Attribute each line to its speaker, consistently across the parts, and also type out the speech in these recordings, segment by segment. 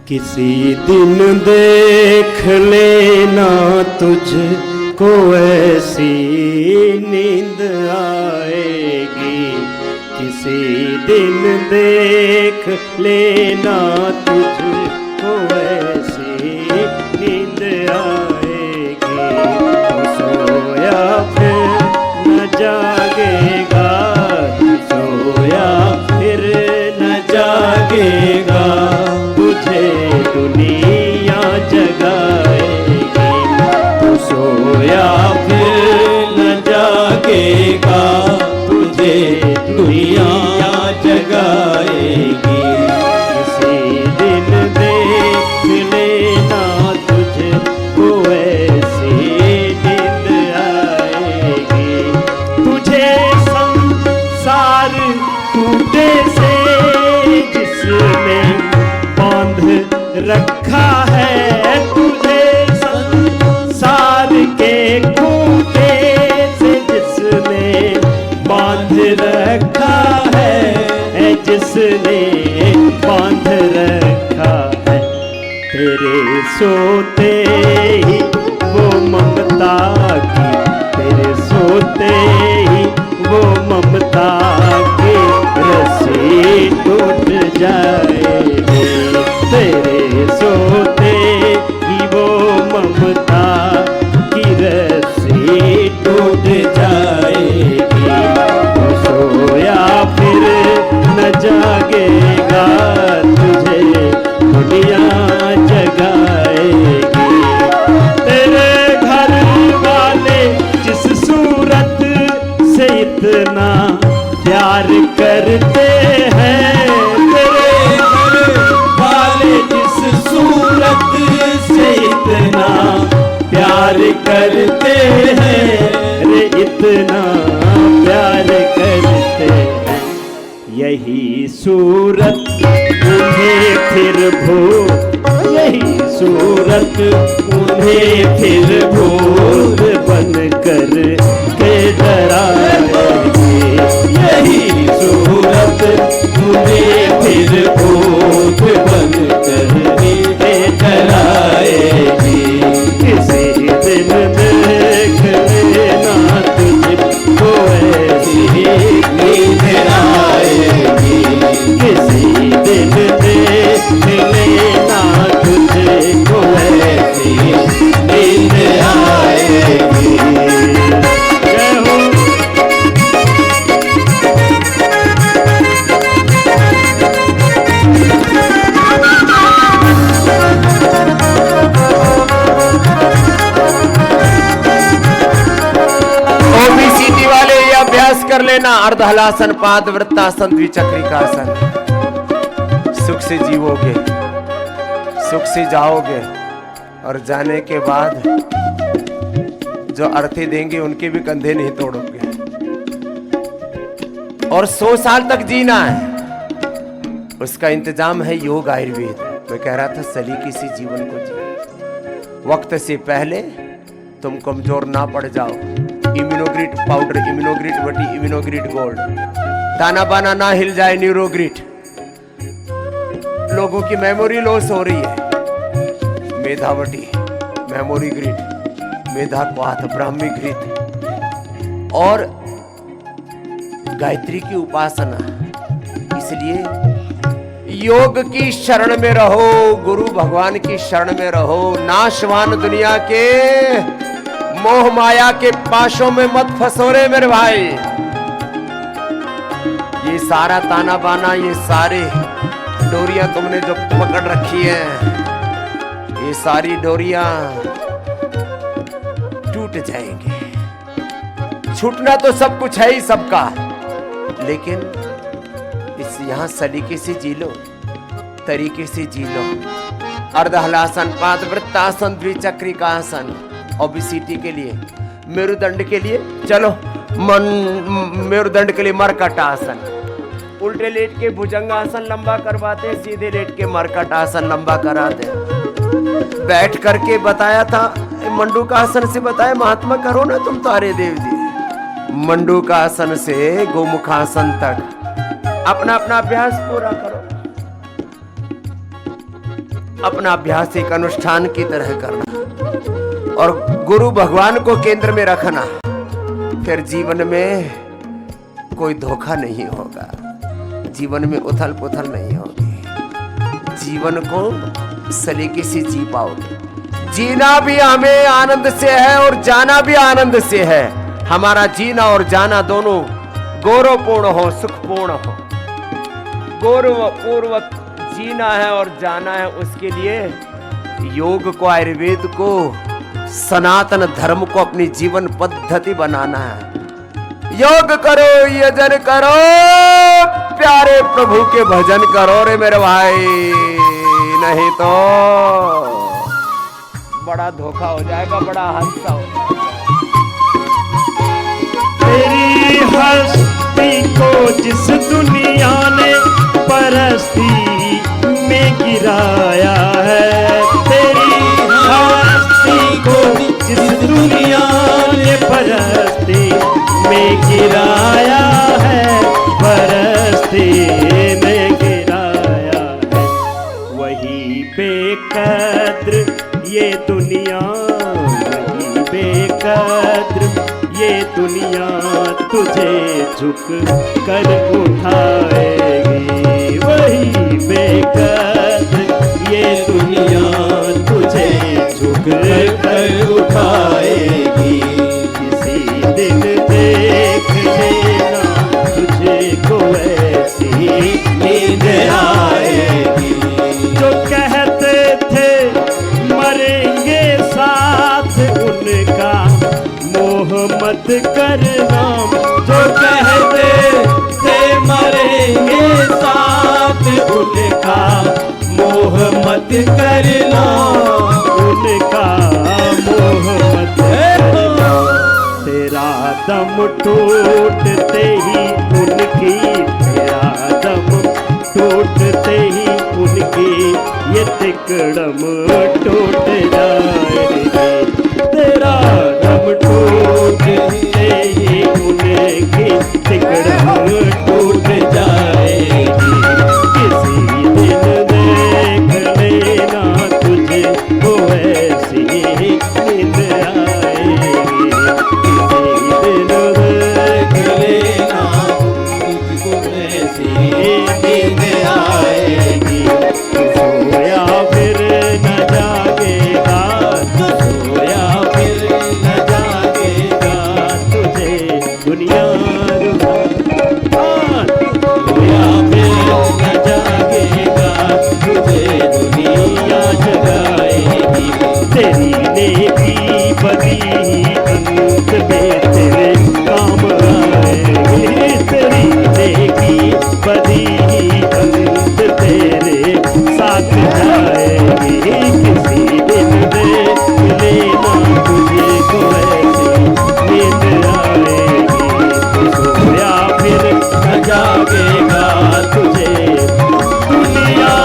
Speaker 1: किसी दिन देख लेना तुझको ऐसी नींद आएगी। किसी दिन देख लेना तुझको ऐसी नींद आएगी। तो सोया फिर न जागेगा, सोया फिर न जागेगा, तुझे दुनिया जगाएगी। तू सोया फिर न जागेगा, तुझे दुनिया जगाएगी। किसी दिन देख लेना तुझको ऐसी नींद आएगी। तुझे संसार टूटे से जिसने बांध रखा है, तुझे संसार के खूंटे से जिसने बांध रखा है, जिसने बांध रखा है। तेरे सोते ही वो ममता की, तेरे सोते ही वो ममता की रस्सी टूट जाएगी। तेरे सोते ही वो ममता की रस्सी टूट जाएगी। तो सोया फिर न जागेगा, तुझे दुनिया जगाएगी। तेरे घर वाले जिस सूरत से इतना प्यार करते हैं, तेरे घर वाले जिस सूरत से इतना प्यार करते हैं, रे इतना प्यार करते हैं। यही सूरत उन्हें फिर यही सूरत उन्हें फिर भूत बनकर के डराएगी। यही सूरत उन्हें फिर भूत बनकर के डराएगी। किसी दिन देख लेना तुझको ऐसी नींद आएगी। किसी दिन देख लेना तुझको ऐसी नींद आएगी। जय हो।
Speaker 2: ओबीसीटी वाले ये अभ्यास कर लेना। अर्धहलासन, पादवृत्तासन, द्विचक्रिकासन। सुख से जीवोगे, सुख से जाओगे, और जाने के बाद जो अर्थी देंगे उनके भी कंधे नहीं तोड़ोगे। और 100 साल तक जीना है, उसका इंतजाम है योग आयुर्वेद। मैं कह रहा था सलीके से जीवन को जी, वक्त से पहले तुम कमजोर ना पड़ जाओ। इम्यूनोग्रिट पाउडर, इम्यूनोग्रिट वटी, इम्यूनोग्रिट गोल्ड, ताना बाना ना हिल जाए, न्यूरोग्रिट। लोगों की मेमोरी लॉस हो रही है, मेधावटी, मेमोरी ग्रिट, मेधा क्वाथ, ब्राह्मी ग्रिट और गायत्री की उपासना। इसलिए योग की शरण में रहो, गुरु भगवान की शरण में रहो। नाशवान दुनिया के मोह माया के पाशों में मत फंसो रे मेरे भाई। ये सारा ताना बाना, ये सारे डोरियां तुमने जो पकड़ रखी है, ये सारी डोरियां टूट जाएंगी। छूटना तो सब कुछ है ही सबका, लेकिन इस यहां सलीके से जी लो, तरीके से जी लो। अर्धहलासन, पादवृत्तासन, द्विचक्रिकासन। ओबेसिटी के लिए, मेरुदंड के लिए चलो, मेरुदंड के लिए मरकट आसन। उल्टे लेट के भुजंगासन लंबा करवाते, सीधे लेट के मरकट आसन लंबा कराते। बैठ करके बताया था, मंडूकासन से बताया, महात्मा करो ना तुम तारे देव जी। मंडूकासन से गोमुखासन तक अपना अपना अभ्यास पूरा करो। अपना अभ्यास एक अनुष्ठान की तरह करना और गुरु भगवान को केंद्र में रखना, फिर जीवन में कोई धोखा नहीं होगा, जीवन में उथल पुथल नहीं होगी, जीवन को सलीके से जी पाओगे। जीना भी हमें आनंद से है और जाना भी आनंद से है। हमारा जीना और जाना दोनों गौरवपूर्ण हो, सुखपूर्ण हो। गौरवपूर्वक जीना है और जाना है, उसके लिए योग को, आयुर्वेद को, सनातन धर्म को अपनी जीवन पद्धति बनाना है। योग करो, यजन करो, प्यारे प्रभु के भजन करो रे मेरे भाई, नहीं तो बड़ा धोखा हो जाएगा, बड़ा हादसा हो जाएगा।
Speaker 1: तेरी हस्ती को जिस दुनिया ने परस्ती में गिराया है, तेरी हस्ती को जिस दुनिया ने परस्ती में गिराया है, परस्ती में गिराया है, वही बेकद्र ये दुनिया, वही बेकद्र ये दुनिया तुझे झुक कर उठाएगी, वही बेकद्र ये दुनिया तुझे झुक कर उठाएगी। किसी दिन देख लेना तुझे को ऐसी नींद आएगी। जो कहते थे मरेंगे साथ उनका मोह मत करना, जो कहते थे मरेंगे साथ उनका मोह मत करना, उनका मोह मत करना। तेरा दम टूटते ही उनकी, तेरा दम टूटते ही उनकी ये तिकड़म टूट जाएगी, तेरा दम टूटते ही उनकी तिकड़म टूट जाएगी। किसी दिन देख लेना तुझे वो ऐसी नींद आएगी, किसी दिन देख लेना तुझको ऐसी नींद आएगी। सोया फिर न जागेगा, सोया फिर न जागेगा, तुझे दुनिया रुला, सोया फिर न जागेगा, तुझे दुनिया जगाएगी। तेरी नेकी बदी अंत में तेरे काम आएगी, तेरी नेकी बदी अंत तेरे साथ जाएगी। किसी दिन देख लेना तुझे को ऐसी नींद आएगी, सोया फिर न जागेगा, तुझे दुनिया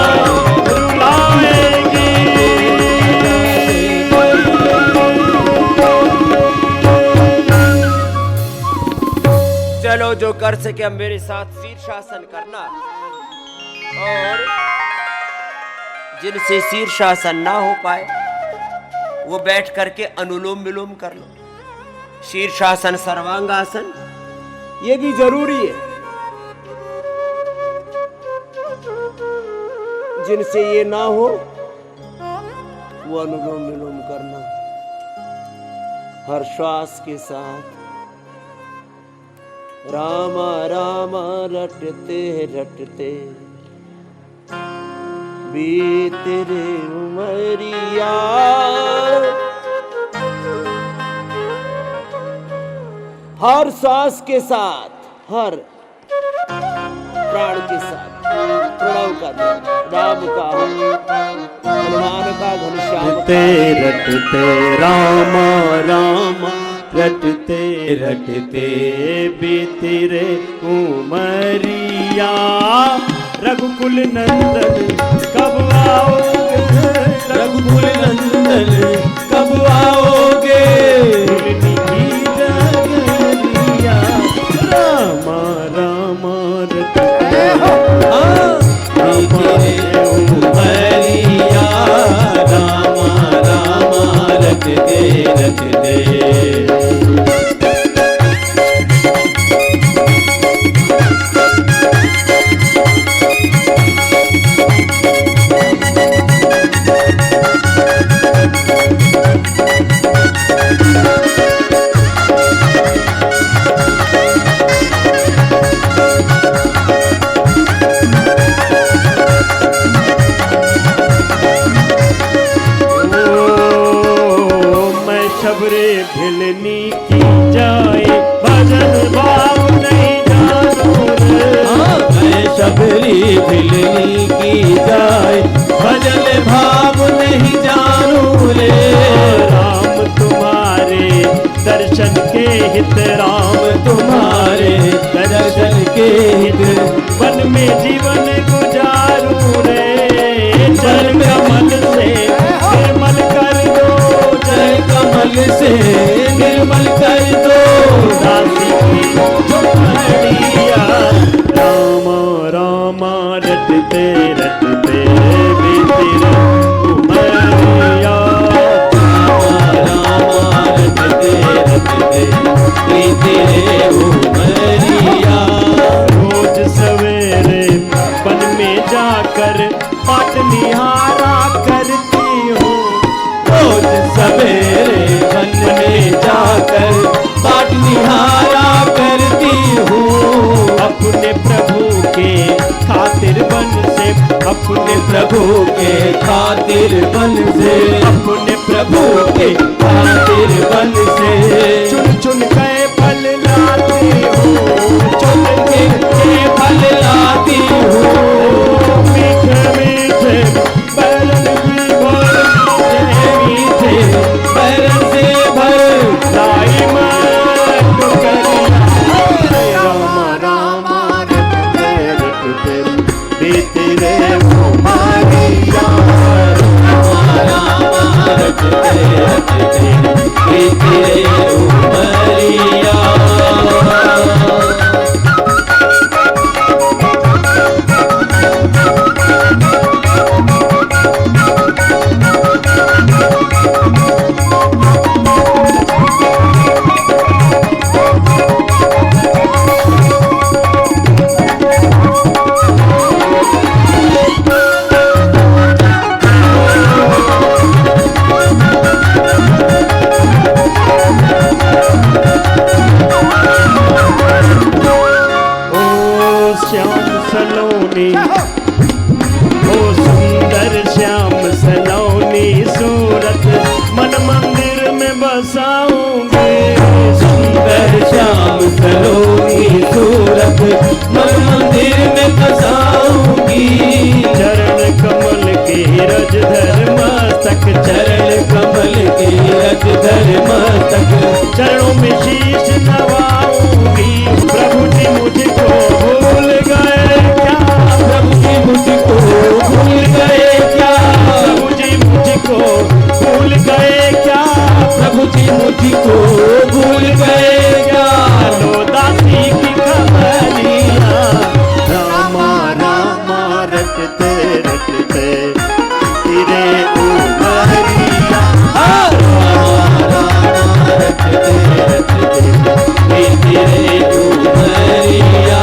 Speaker 1: रुलाएगी।
Speaker 2: चलो जो कर सके अब मेरे साथ शीर्षासन करना, और जिनसे शीर्षासन ना हो पाए वो बैठ करके अनुलोम विलोम कर लो। शीर्षासन, सर्वांगासन ये भी जरूरी है। जिनसे ये ना हो वो अनुलोम विलोम करना हर श्वास के साथ। रामा रामा रटते रटते बीत रे उमरिया, हर सांस के साथ, हर प्राण के साथ प्रणव का, राम का, हनुमान का, घनश्याम
Speaker 1: रटते रटते रामा रामा, रटते रटते बीती रे उमरिया। रघुकुल नंदन कब आओगे, रघुकुल नंदन कब आओगे, भूलनी की डगरिया। रामा रामा रटते बीती रे उमरिया, रटते। शबरे भिलनी की जाए भजन भाव नहीं जानो रे। मैं शबरी भिलनी की जाए भजन भाव नहीं जानो रे। राम तुम्हारे दर्शन के हित, राम तुम्हारे दर्शन के हित, वन में जीवन गुजारू रे। जल कमल से निर्मल कर दो, जल कमल से निर्मल कर दो दासी की झोपड़िया। राम राम रटते रटते बीती रे उमरिया। राम रटते रटते बीती रे उमरिया। रोज सवेरे वन में जाकर पाठ निहारा करती हूँ, रोज सवेरे वन में जाकर पाठ निहारा करती हूँ। अपने प्रभु के खातिर बन से, अपने प्रभु के खातिर बन से, अपने प्रभु के खातिर बन से चुन चुन के फल लाती हूँ, चुन के फल लाती हूँ। मीठे मीठे बैरन भी भर, मीठे बैरन से भर लाई मन करिया। राम राम रटते रटते बीती रे उमरिया। राम रटते रटते बीती रे उमरिया। श्याम सलोनी, ओ सुंदर श्याम सलोनी सूरत मन मंदिर में बसाऊंगी। सुंदर श्याम सलोनी सूरत मन मंदिर में बसाऊंगी। चरण कमल के रज धर मस्तक, चरण कमल के रज धर मस्तक, चरणों में शीश नवाऊंगी। प्रभु जी मुझको भूल गए क्या, प्रभु जी मुझको भूल गए क्या, प्रभु जी मुझको भूल गए क्या, प्रभु जी मुझको भूल गए क्या। लो दासी की कमलिया। राम राम रटते रटते तेरे उमरिया। राम राम रटते रटते तेरे उमरिया।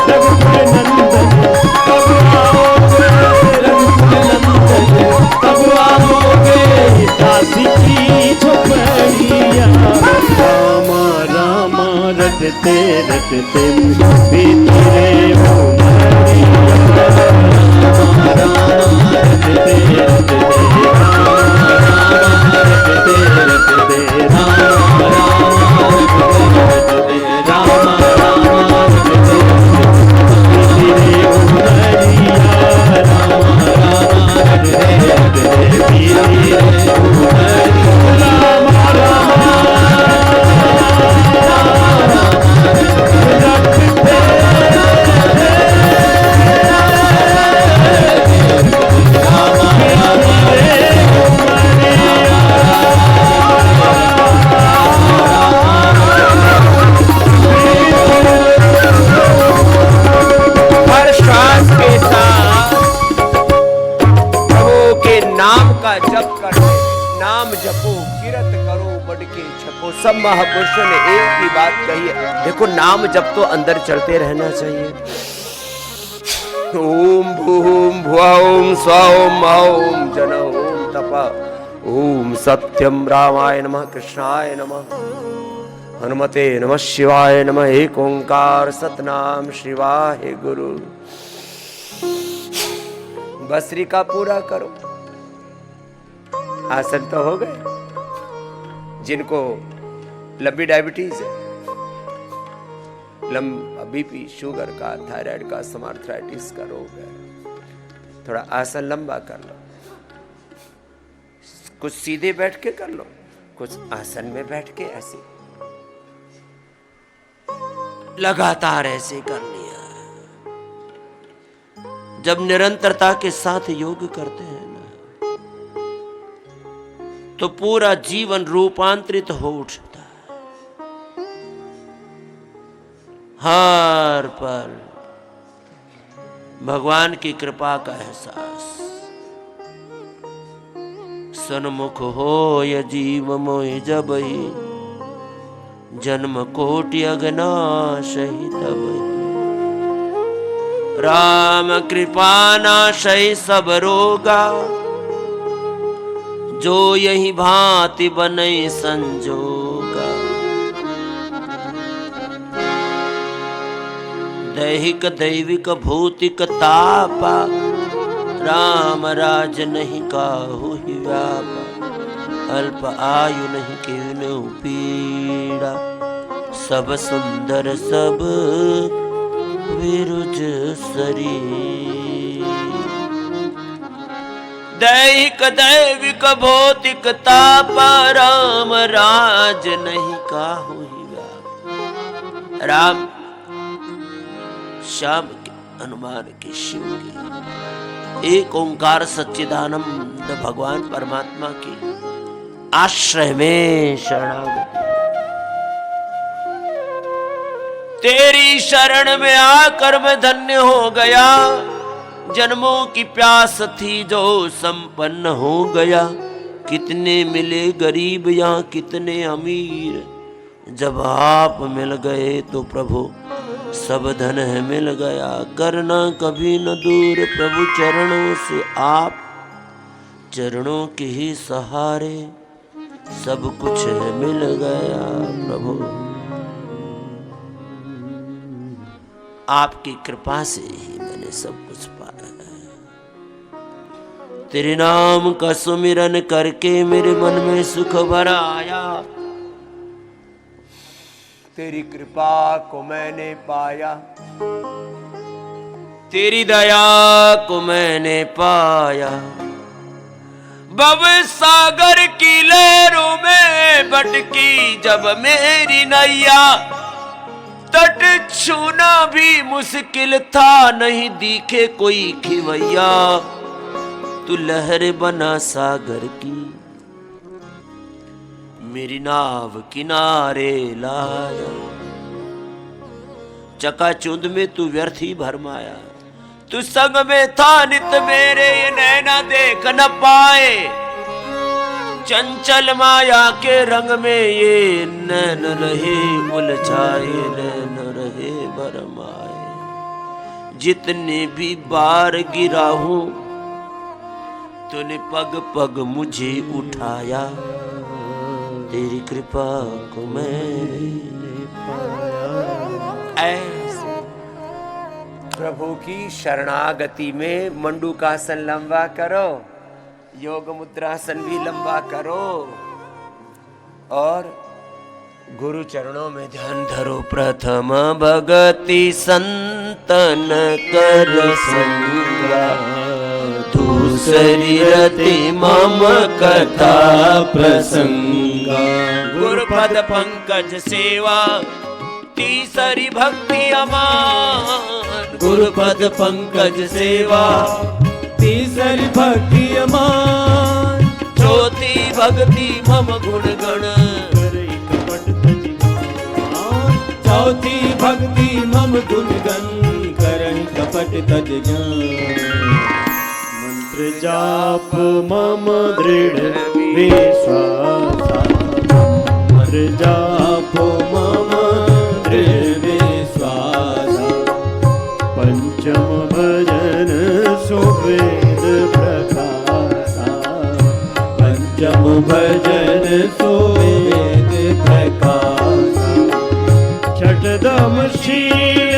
Speaker 1: रघुकुल नंदन कब आओगे, रघुकुल नंदन कब आओगे दासी की झोपड़िया। राम राम रटते रटते बीती रे उमरिया। राम रटते रटते, राम रटते रटते, राम रटते रटते।
Speaker 2: किरत करो मडके छको। सब महापुरुषों ने एक ही बात कही है, देखो नाम जब तो अंदर चलते रहना चाहिए। ओम भूम भुआ ओम स्वा ओम मा ओम जन ओम तपा ओम सत्यम रामाय नमः कृष्णाय नमः हनुमते नमः शिवाय नमः। एक ओंकार सतनाम शिवाय गुरु। बसरी का पूरा करो। आसन तो हो गए। जिनको लंबी डायबिटीज है, बीपी, शुगर का, थायराइड का, समार्थराइटिस का रोग है, थोड़ा आसन लंबा कर लो। कुछ सीधे बैठ के कर लो, कुछ आसन में बैठ के ऐसे लगातार ऐसे कर लिया। जब निरंतरता के साथ योग करते हैं ना, तो पूरा जीवन रूपांतरित हो उठता है। हर पल भगवान की कृपा का एहसास। सन्मुख हो य जीव मोहि जबहि, जन्म कोटि अगनाशहि तबहि। राम कृपा नाशहि सब रोगा, जो यही भांति बनई संजोगा। दैहिक दैविक भौतिक तापा, राम राज नहीं काहू ही व्यापा। अल्प आयु नहीं कीन्हु पीड़ा, सब सुंदर सब विरुज शरीर। दैहिक दैविक भौतिक तापा, राम राज नहीं काहू ही व्याप। राम श्याम के, हनुमान के, शिव के, एक ओंकार सच्चिदानंद भगवान परमात्मा के आश्रय में शरणागति। तेरी शरण में आकर मैं धन्य हो गया। जन्मों की प्यास थी जो संपन्न हो गया। कितने मिले गरीब या कितने अमीर, जब आप मिल गए तो प्रभु सब धन है मिल गया। करना कभी न दूर प्रभु चरणों से आप, चरणों के ही सहारे सब कुछ है मिल गया। प्रभु आपकी कृपा से ही मैंने सब कुछ पाया है। तेरे नाम का सुमिरन करके मेरे मन में सुख भरा आया। तेरी कृपा को मैंने पाया, तेरी दया को मैंने पाया। भव सागर की लहरों में भटकी जब मेरी नैया, तट छूना भी मुश्किल था, नहीं दिखे कोई खिवैया। तू लहर बना सागर की, मेरी नाव किनारे लाया। चकाचूंद में तू व्यर्थ ही भरमाया। तू संग में था नित मेरे, ये नैना देख न पाए। चंचल माया के रंग में ये नैन रहे उलझाए, नैन रहे भरमाए। जितने भी बार गिरा हूं तूने पग पग मुझे उठाया। तेरी कृपा को मैंने पाया। ऐसे प्रभु की शरणागति में मंडूकासन लंबा करो, योग मुद्रासन भी लंबा करो और गुरु चरणों में ध्यान धरो। प्रथम भगति संतन कर संगा, दूसरी रति मम कथा प्रसंगा। गुरुपद पंकज सेवा, तीसरी भक्ति अमान। गुरुपद पंकज सेवा,
Speaker 3: तीसरी भक्ति अमान।
Speaker 2: चौथी भक्ति मम गुण गण,
Speaker 3: चौथी भक्ति मम गुण गण। करहि कपट तज ज्ञान,
Speaker 1: मंत्र जाप मम दृढ़ विश्वासा, मंत्र जाप मम दृढ़ विश्वासा, पंचम भजन सुवेद प्रकाशा, पंचम भजन सुवेद प्रकाशा, छठदम शील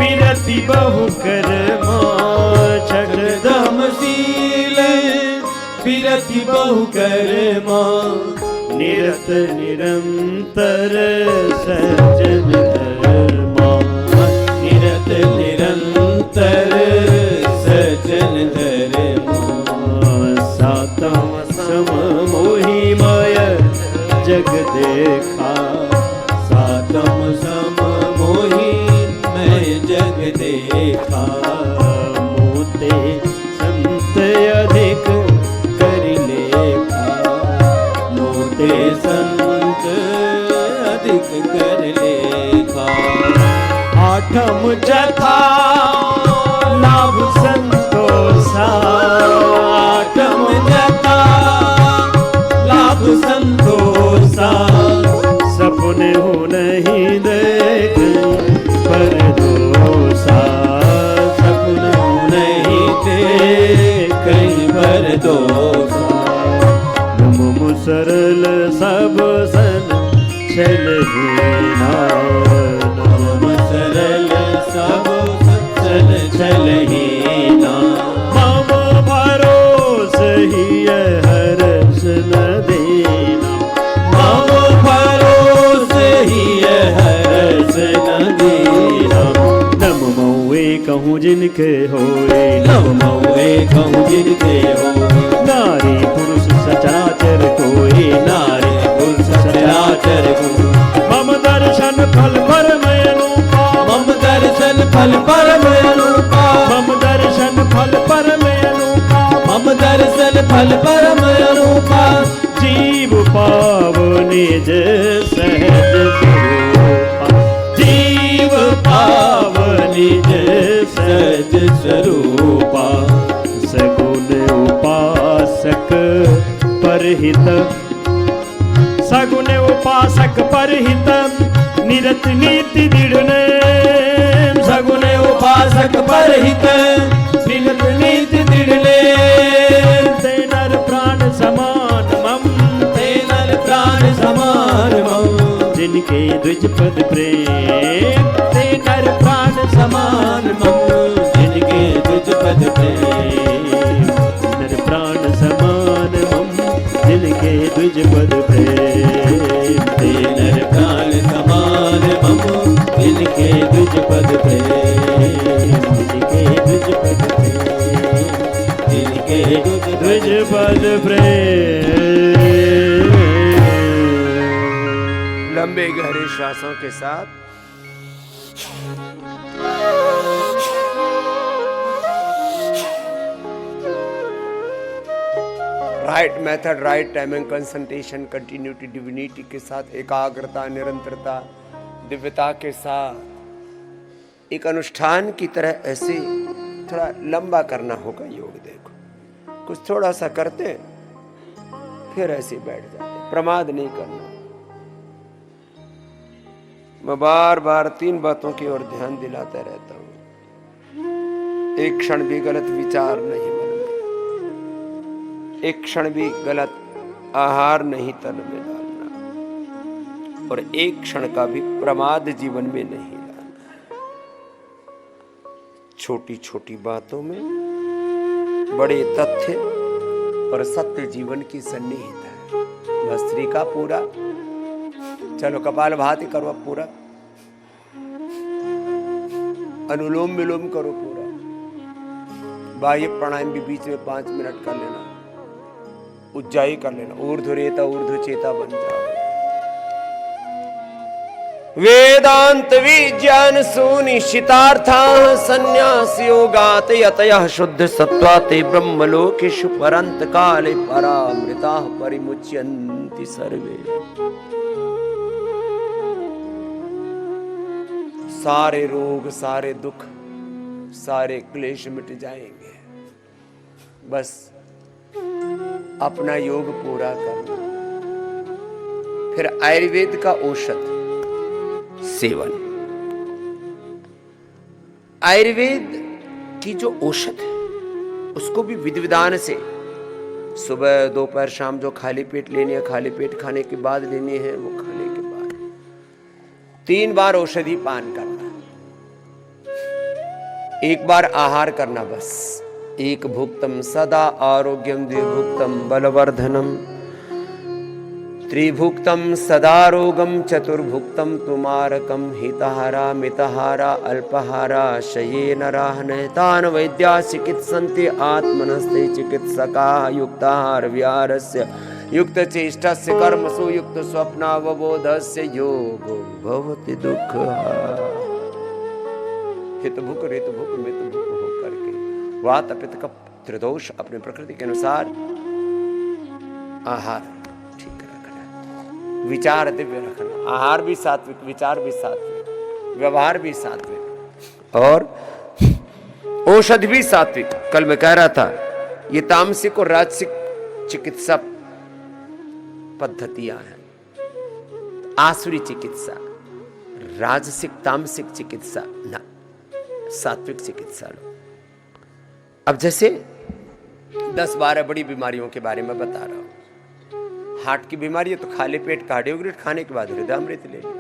Speaker 1: विरति बहु कर्मा, छठदम
Speaker 3: शील विरति बहु कर्मा,
Speaker 1: निरत निरंतर सज्जन धर्मा,
Speaker 3: निरत निरंतर सज्जन धर्मा,
Speaker 1: सातम सम मोहिमय जग देखा,
Speaker 3: सातम सम मोहि मैं जग देखा,
Speaker 1: मोते संत अधिक कर लेखा,
Speaker 3: मोते संत अधिक कर लेखा,
Speaker 1: आठम जथा लाभ संतोषा,
Speaker 3: आठम जथा लाभ संतोषा,
Speaker 1: सपने हो नहीं देख पर दोषा,
Speaker 3: सपने नहीं देख कहीं पर दोषा,
Speaker 1: नम सरल सब सन छल हीना,
Speaker 3: नम सरल सब चल चल हीना,
Speaker 1: मम भरोस ही हर्ष न देना,
Speaker 3: मम भरोस ही हर्ष न देना,
Speaker 1: नम मऊए कहूँ जिनके होए,
Speaker 3: नव मऊए कहूँ जिनके हो,
Speaker 1: नारी पुरुष सचराचर कोई,
Speaker 3: नारी पुरुष सचराचर को,
Speaker 1: मम दर्शन फल परम अनुपा,
Speaker 3: मम दर्शन फल परम अनुपा,
Speaker 1: मम दर्शन फल परम अनुपा,
Speaker 3: मम दर्शन फल परम अनुपा,
Speaker 1: जीव पाव निज सहज स्वरूपा,
Speaker 3: जीव पाव निज सहज स्वरूपा,
Speaker 1: सगुण उपासक परहित, सगुण उपासक परहित, निरत नीति दृढ़ नेम,
Speaker 3: सगुण उपासक परहित निरत नीति दृढ़,
Speaker 1: ते नर प्राण समान मम,
Speaker 3: ते नर प्राण समान मम,
Speaker 1: जिनके द्विज पद प्रेम,
Speaker 3: ते नर प्राण समान मम, जिनके तुझ पद प्रेम,
Speaker 1: नर प्राण समान मम, जिनके द्विज पद प्रेम,
Speaker 3: ते नर प्राण समान मम, जिनके तुझ पद प्रेम,
Speaker 1: जिनके द्विज पद प्रेम,
Speaker 3: जिनके तुझ
Speaker 1: द्विज पद प्रेम।
Speaker 2: लंबे गहरे श्वासों के साथ right method, right timing, concentration, continuity, divinity के साथ एकाग्रता, निरंतरता, दिव्यता के साथ एक अनुष्ठान की तरह ऐसे थोड़ा लंबा करना होगा योग। देखो कुछ थोड़ा सा करते फिर ऐसे बैठ जाते, प्रमाद नहीं करना। मैं बार बार 3 बातों की ओर ध्यान दिलाता रहता हूं। एक क्षण भी गलत विचार नहीं मन में, एक क्षण भी गलत आहार नहीं तन में डालना, और एक क्षण का भी प्रमाद जीवन में नहीं लाना। छोटी छोटी बातों में बड़े तथ्य और सत्य जीवन की सन्निहित है। भस्त्रिका पूरा, चलो कपाल भाती करो अब पूरा, अनुलोम विलोम करो पूरा, बाह्य प्राणायाम भी बीच में 5 मिनट कर लेना, उज्जाई कर लेना, ऊर्ध्वरेता ऊर्ध्वचेता बन जाओ। वेदांत विज्ञान सुनिश्चितार्था संन्यास योगात यतयः शुद्ध सत्वाते ब्रह्मलोकेषु परंत काले परामृता परिमुच्यन्ति सर्वे। सारे रोग, सारे दुख, सारे क्लेश मिट जाएंगे। बस अपना योग पूरा करना। फिर आयुर्वेद का औषध सेवन। आयुर्वेद की जो औषध है उसको भी विधि विधान से सुबह दोपहर शाम जो खाली पेट लेनी है, खाली पेट खाने के बाद लेनी है, वो खाने के बाद 3 बार औषधि पान करना, 1 बार आहार करना। बस एक भुक्तम सदा आरोग्यम, द्विभुक्तम बलवर्धनम, त्रिभुक्तम सदा रोगम, चतुर्भुक्तम तुमारकम, हितहारा मितहारा अल्पहारा शयेनराः नैतान् वैद्या चिकित्सन्ति आत्मनस्ते चिकित्सका युक्ताहार विहारस्य युक्त चेष्टस्य कर्मसु युक्त स्वप्नावबोधस्य योगो भवति दुःखः। हितभुक ऋतभुक मितभुक होकर के वात पित्त कफ त्रिदोष अपने प्रकृति के अनुसार आहार ठीक रखना, विचार दिव्य रखना। आहार भी सात्विक, विचार भी सात्विक, व्यवहार भी सात्विक और औषध भी सात्विक। कल मैं कह रहा था ये तामसिक और राजसिक चिकित्सा पद्धतियां हैं। आसुरी चिकित्सा, राजसिक तामसिक चिकित्सा ना, सात्विक चिकित्सा लो। अब जैसे 10-12 बड़ी बीमारियों के बारे में बता रहा हूं। हार्ट की बीमारी है तो खाली पेट कार्डियोग्रेट खाने के बाद हृदयामृत ले लिया।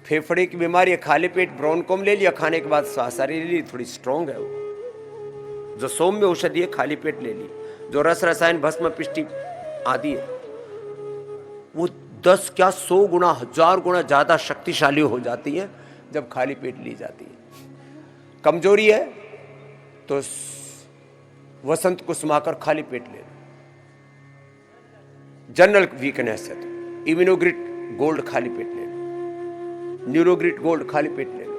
Speaker 2: फेफड़े की बीमारी है, खाली पेट ब्रोनकोम ले लिया, खाने के बाद स्वासारी ले ली, थोड़ी स्ट्रांग है वो। जो सौम्य औषधि है खाली पेट ले ली। जो रस रसायन भस्म पिष्टि आदि है वो 10 क्या 100 गुना 1000 गुना ज्यादा शक्तिशाली हो जाती है जब खाली पेट ली जाती है। कमजोरी है तो वसंत को समाकर खाली पेट ले लो। जनरल वीकनेस है तो इम्यूनोग्रिट गोल्ड खाली पेट ले लो, न्यूरोग्रिट गोल्ड खाली पेट ले लो।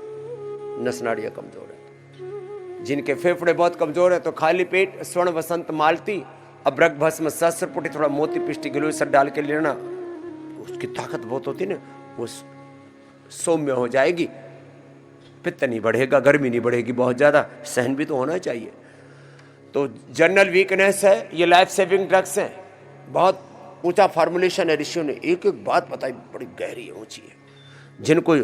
Speaker 2: नस नाड़ियां कमजोर है, जिनके फेफड़े बहुत कमजोर है तो खाली पेट स्वर्ण वसंत मालती अब्रक भस्म सहस्रपुटी थोड़ा मोती पिष्टि गिलोय सब डाल के लेना, उसकी ताकत बहुत होती ना, वो सौम्य हो जाएगी। पित्त नहीं बढ़ेगा, गर्मी नहीं बढ़ेगी बहुत ज्यादा, सहन भी तो होना चाहिए। तो जनरल वीकनेस है, ये लाइफ सेविंग ड्रग्स हैं। बहुत ऊंचा फॉर्मुलेशन है, ऋषियों ने एक एक बात बताई, बड़ी गहरी है, ऊंची है। जिनको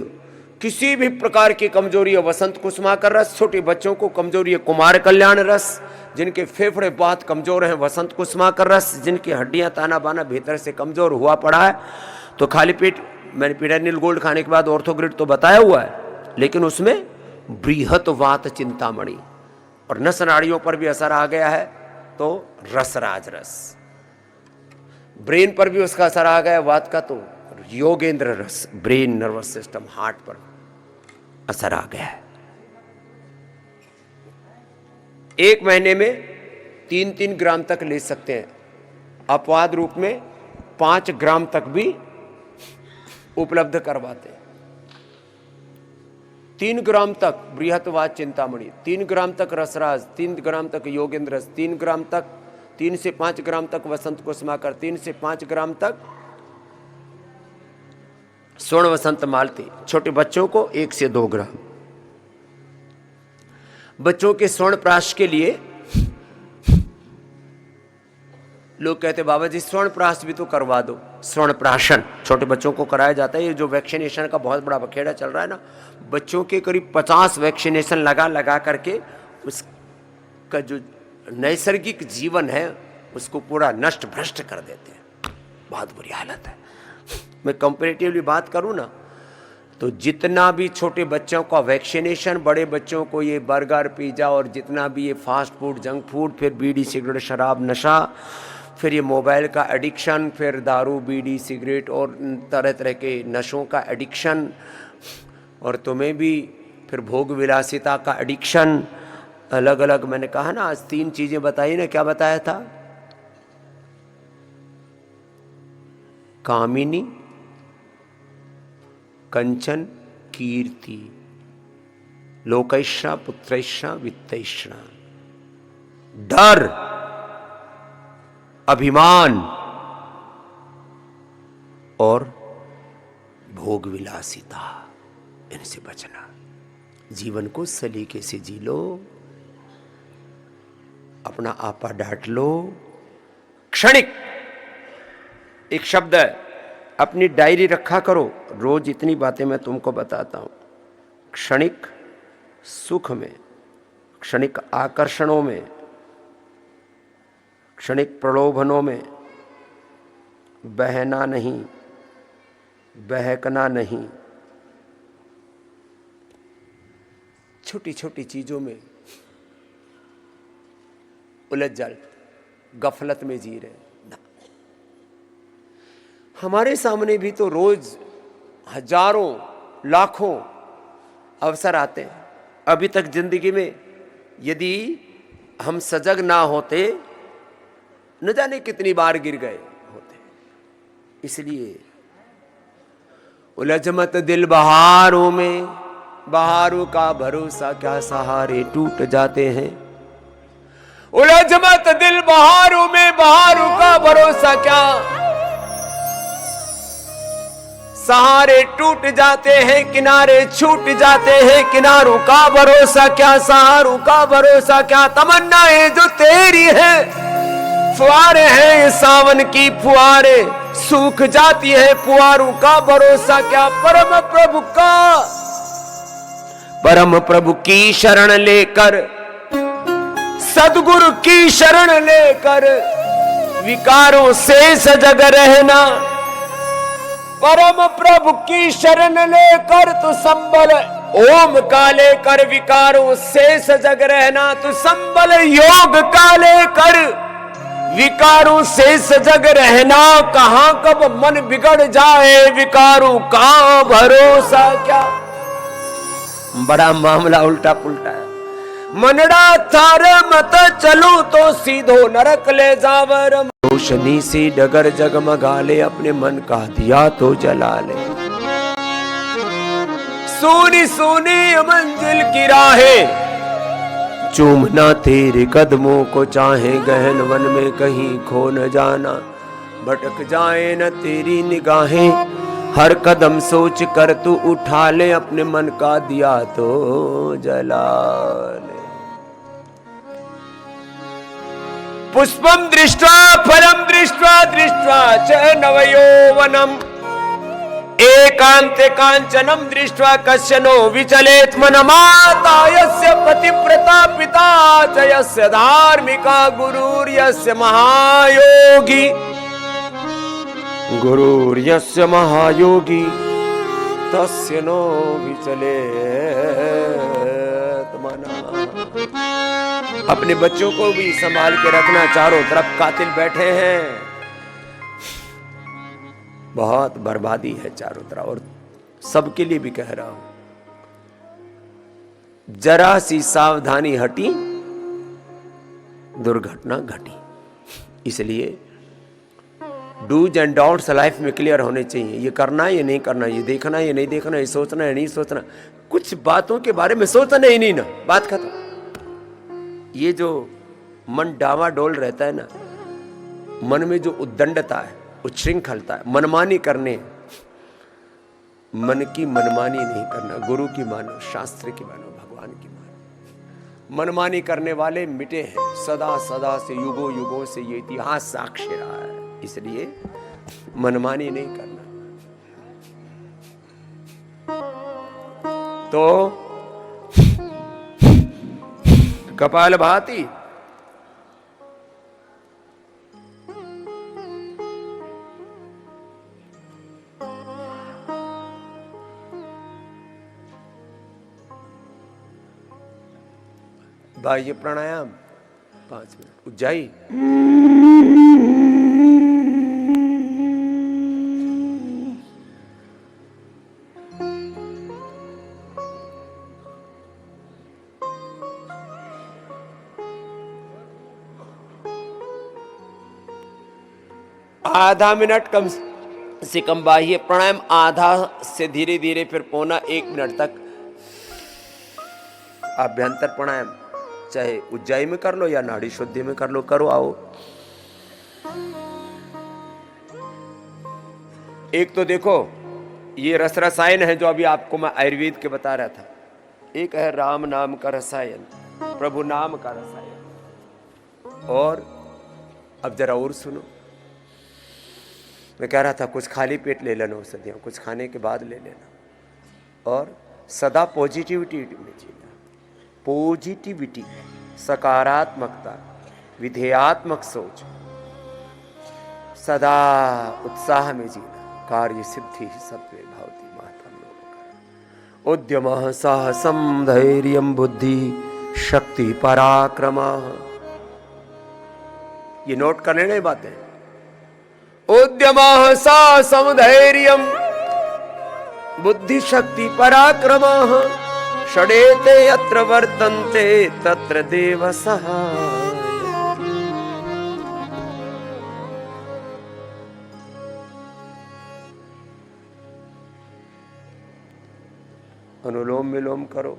Speaker 2: किसी भी प्रकार की कमजोरी है, वसंत कुसुमाकर रस। छोटे बच्चों को कमजोरी है, कुमार कल्याण रस। जिनके फेफड़े बहुत कमजोर हैं, वसंत कुसुमाकर रस। जिनकी हड्डियां ताना बाना भीतर से कमजोर हुआ पड़ा है तो खाली पेट, मैंने पिडानिल गोल्ड खाने के बाद ऑर्थोग्रिड तो बताया हुआ है, लेकिन उसमें बृहत वात चिंतामणि और नस नाड़ियों पर भी असर आ गया है तो रसराज रस। ब्रेन पर भी उसका असर आ गया वात का तो योगेंद्र रस। ब्रेन, नर्वस सिस्टम, हार्ट पर असर आ गया है। 1 महीने में 3-3 ग्राम तक ले सकते हैं। अपवाद रूप में 5 ग्राम तक भी उपलब्ध करवाते हैं। 3 ग्राम तक बृहतवाद चिंतामणि, 3 ग्राम तक रसराज, 3 ग्राम तक योगेंद्र रस, 3 ग्राम तक, 3 से 5 ग्राम तक वसंत कुसुमाकर, 3 से 5 ग्राम तक स्वर्ण वसंत मालती। छोटे बच्चों को 1 से 2 ग्राम। बच्चों के स्वर्ण प्राश के लिए लोग कहते बाबा जी स्वर्ण प्राश भी तो करवा दो। स्वर्ण प्राशन छोटे बच्चों को कराया जाता है। ये जो वैक्सीनेशन का बहुत बड़ा बखेड़ा चल रहा है ना, बच्चों के करीब 50 वैक्सीनेशन लगा करके उसका जो नैसर्गिक जीवन है उसको पूरा नष्ट भ्रष्ट कर देते हैं। बहुत बुरी हालत है। मैं कंपैरेटिवली बात करूं ना तो जितना भी छोटे बच्चों का वैक्सीनेशन, बड़े बच्चों को ये बर्गर पिज्ज़ा और जितना भी ये फास्ट फूड, जंक फूड, फिर बीड़ी सिगरेट शराब नशा, फिर ये मोबाइल का एडिक्शन, फिर दारू बीड़ी सिगरेट और तरह तरह के नशों का एडिक्शन, और तुम्हें भी फिर भोग विलासिता का एडिक्शन, अलग अलग। मैंने कहा ना आज 3 चीजें बताई ना, क्या बताया था? कामिनी, कंचन, कीर्ति, लोकैषा, पुत्रैषा, वित्तैषा। डर, अभिमान और भोग विलासिता, इनसे बचना। जीवन को सलीके से जी लो। अपना आपा डांट लो। क्षणिक एक शब्द है, अपनी डायरी रखा करो, रोज इतनी बातें मैं तुमको बताता हूं। क्षणिक सुख में, क्षणिक आकर्षणों में, क्षणिक प्रलोभनों में बहना नहीं, बहकना नहीं। छोटी छोटी चीजों में उलझ जाल, गफलत में जी रहे। हमारे सामने भी तो रोज हजारों लाखों अवसर आते हैं। अभी तक जिंदगी में यदि हम सजग ना होते, न जाने कितनी बार गिर गए होते। इसलिए उलझ मत दिल बहारों में, बहारों का भरोसा क्या, सहारे टूट जाते हैं। उलझ मत दिल बहारों में, बहारों का भरोसा क्या, सहारे टूट जाते हैं, किनारे छूट जाते हैं। किनारों का भरोसा क्या, सहारों का भरोसा क्या, तमन्नाएं जो तेरी है, फुहारे हैं सावन की फुहारे, सूख जाती है फुहारों का भरोसा क्या। परम प्रभु की शरण लेकर, सदगुरु की शरण लेकर, विकारों से सजग रहना। परम प्रभु की शरण लेकर तू संबल, ओम का लेकर विकारों से सजग रहना। तू संबल योग का लेकर विकारों से सजग रहना। कहां कब मन बिगड़ जाए, विकारों का भरोसा क्या। बड़ा मामला उल्टा पुल्टा है। मनड़ा थार मत चलू तो सीधो नरक ले जावर। रोशनी से डगर जगमगा ले, अपने मन का दिया तो जला ले। सोनी सोनी मंजिल की राहें चूमना तेरे कदमों को चाहे, गहन वन में कहीं खो न जाना। भटक जाए न तेरी निगाहें, हर कदम सोच कर तू उठा ले, अपने मन का दिया तो जला ले। पुष्पम दृष्ट्वा फलम दृष्ट्वा, दृष्ट्वा च नवयौवनम, एकांते कांचनम दृष्ट्वा कश्चनो विचलेत मनमाता। यस्य पतिव्रता पिता च यस्य धार्मिका, गुरुर्यस्य महायोगी, गुरुर्यस्य महायोगी, तस्य नो विचलेत मना। अपने बच्चों को भी संभाल के रखना, चारों तरफ कातिल बैठे हैं, बहुत बर्बादी है चारों तरफ। और सबके लिए भी कह रहा हूं, जरा सी सावधानी हटी, दुर्घटना घटी। इसलिए डूज एंड डोंट्स लाइफ में क्लियर होने चाहिए। ये करना है, ये नहीं करना, ये देखना है, ये नहीं देखना, ये सोचना है, नहीं सोचना। कुछ बातों के बारे में सोचना ही नहीं ना, बात खत्म। ये जो मन डावाडोल रहता है ना, मन में जो उद्दंडता है, उच्छृंखलता है, मनमानी करने, मन की मनमानी नहीं करना। गुरु की मानो, शास्त्र की मानो, भगवान की मानो। मनमानी करने वाले मिटे हैं सदा सदा से, युगों युगों से ये इतिहास साक्ष्य रहा है। इसलिए मनमानी नहीं करना। तो कपाल भाती, बाह्य प्राणायाम 5 मिनट। उज्जाई आधा मिनट कम से कम बाह्य प्राणायाम, आधा से धीरे धीरे फिर पौना 1 मिनट तक आभ्यंतर प्राणायाम, चाहे उज्जाई में कर लो या नाड़ी शुद्धि में कर लो, करो आओ। एक तो देखो ये रस रसायन है जो अभी आपको मैं आयुर्वेद के बता रहा था। एक है राम नाम का रसायन, प्रभु नाम का रसायन। और अब जरा और सुनो, मैं कह रहा था कुछ खाली पेट ले लेना औषधियाँ, कुछ खाने के बाद ले लेना, और सदा पॉजिटिविटी में जीना। पॉजिटिविटी, सकारात्मकता, विधेयात्मक सोच, सदा उत्साह में जीना। कार्य सिद्धि सत्वे भवति महतं लोकः। उद्यमः साहसं धैर्यं बुद्धि शक्ति पराक्रमः। ये नोट करने नहीं बातें। उद्यमः साहसं धैर्यं बुद्धि शक्ति पराक्रमः षडेते यत्र वर्तन्ते तत्र देव सहाय। अनुलोम विलोम करो।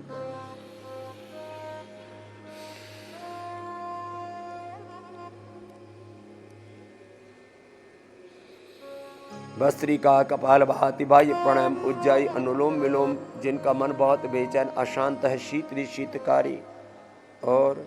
Speaker 2: भस्त्रिका कपाल भाति बाह्य प्राणायाम उज्जाई अनुलोम विलोम। जिनका मन बहुत बेचैन अशांत है, शीतली शीतकारी और